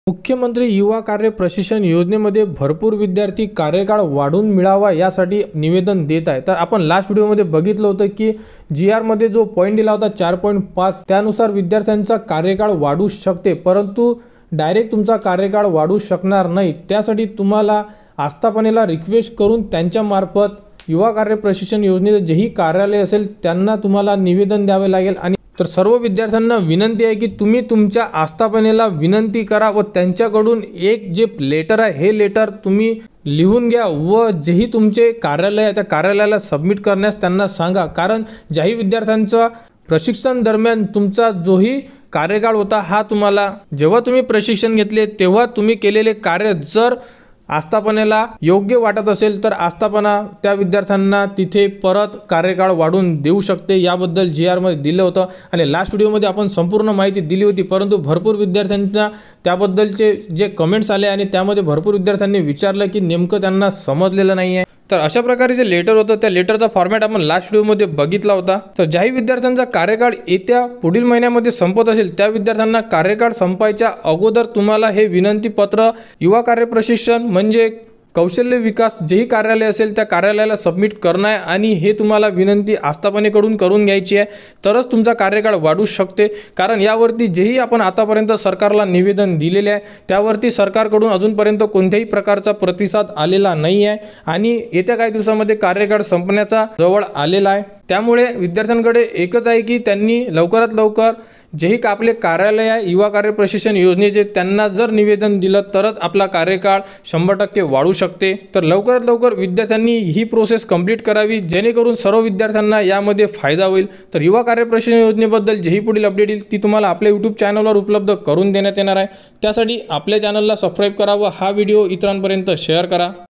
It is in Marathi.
मुख्यमंत्री युवा कार्य प्रशिक्षण योजनेमध्ये भरपूर विद्यार्थी कार्यकाळ वाढून मिळावा यासाठी निवेदन देत आहे। तर आपण लास्ट व्हिडिओमध्ये बघितलं होतं की GR मध्ये जो पॉइंट दिला होता 4.5 त्यानुसार विद्यार्थ्यांचा कार्यकाळ वाढू शकते, परंतु डायरेक्ट तुमचा कार्यकाळ वाढू शकणार नाही। त्यासाठी तुम्हाला आस्थापनेला रिक्वेस्ट करून त्यांच्या मार्फत युवा कार्य प्रशिक्षण योजनेचे जेही कार्यालय असेल त्यांना तुम्हाला निवेदन द्यावे लागेल। आणि तर सर्व विद्यार्थ्यांना विनंती आहे की तुम्ही तुमच्या आस्थापनेला विनंती करा व त्यांच्याकडून एक जे लेटर आहे हे लेटर तुम्ही लिहून घ्या व जेही तुमचे कार्यालय आहे त्या कार्यालयाला सबमिट करण्यास त्यांना सांगा। कारण ज्याही विद्यार्थ्यांचा प्रशिक्षण दरम्यान तुमचा जोही कार्यकाळ होता हा तुम्हाला जेव्हा तुम्ही प्रशिक्षण घेतले तेव्हा तुम्ही केलेले कार्य जर आस्थापनेला योग्य वाटत असेल तर आस्थापना त्या विद्यार्थ्यांना तिथे परत कार्यकाळ वाढवून देऊ शकते। याबद्दल GR मध्ये दिलं होतं आणि लास्ट व्हिडिओमध्ये आपण संपूर्ण माहिती दिली होती, परंतु भरपूर विद्यार्थ्यांना त्याबद्दलचे जे कमेंट्स आले आणि त्यामध्ये भरपूर विद्यार्थ्यांनी विचारलं की नेमकं त्यांना समजलेलं नाही आहे। तर अशा प्रकारे जे लेटर होतं त्या लेटरचा फॉर्मॅट आपण लास्ट व्हिडिओमध्ये बघितला होता। तर ज्याही विद्यार्थ्यांचा कार्यकाळ येत्या पुढील महिन्यामध्ये संपत असेल त्या विद्यार्थ्यांना कार्यकाळ संपायच्या अगोदर तुम्हाला हे विनंती पत्र युवा कार्य प्रशिक्षण म्हणजे कौशल्य विकास जेही कार्यालय असेल त्या कार्यालयाला सबमिट करणं आहे आणि हे तुम्हाला विनंती आस्थापनेकडून करून घ्यायची आहे, तरच तुमचा कार्यकाळ वाढू शकते। कारण यावरती जेही आपण आतापर्यंत सरकारला निवेदन दिलेले आहे त्यावरती सरकारकडून अजूनपर्यंत कोणत्याही प्रकारचा प्रतिसाद आलेला नाही आहे आणि येत्या काही दिवसांमध्ये कार्यकाळ संपण्याचा जवळ आलेला आहे। त्यामुळे विद्यार्थ्यांकडे एकच आहे की त्यांनी लवकरात लवकर जेही आपले कार्यालय आहे युवा कार्य प्रशिक्षण योजनेचे त्यांना जर निवेदन दिलं तरच आपला कार्यकाळ 100% वाढू शकते। तर लवकरात लवकर विद्यार्थ्यांनी ही प्रोसेस कंप्लीट करावी जेणेकरून सर्व विद्यार्थ्यांना यामध्ये फायदा होईल। तर युवा कार्य प्रशिक्षण योजनेबद्दल जेही पुढील अपडेट येईल ती तुम्हाला आपल्या YouTube चॅनलवर उपलब्ध करून देण्यात येणार आहे। त्यासाठी आपल्या चॅनलला सबस्क्राइब करा व हा व्हिडिओ इतरांपर्यंत शेअर करा।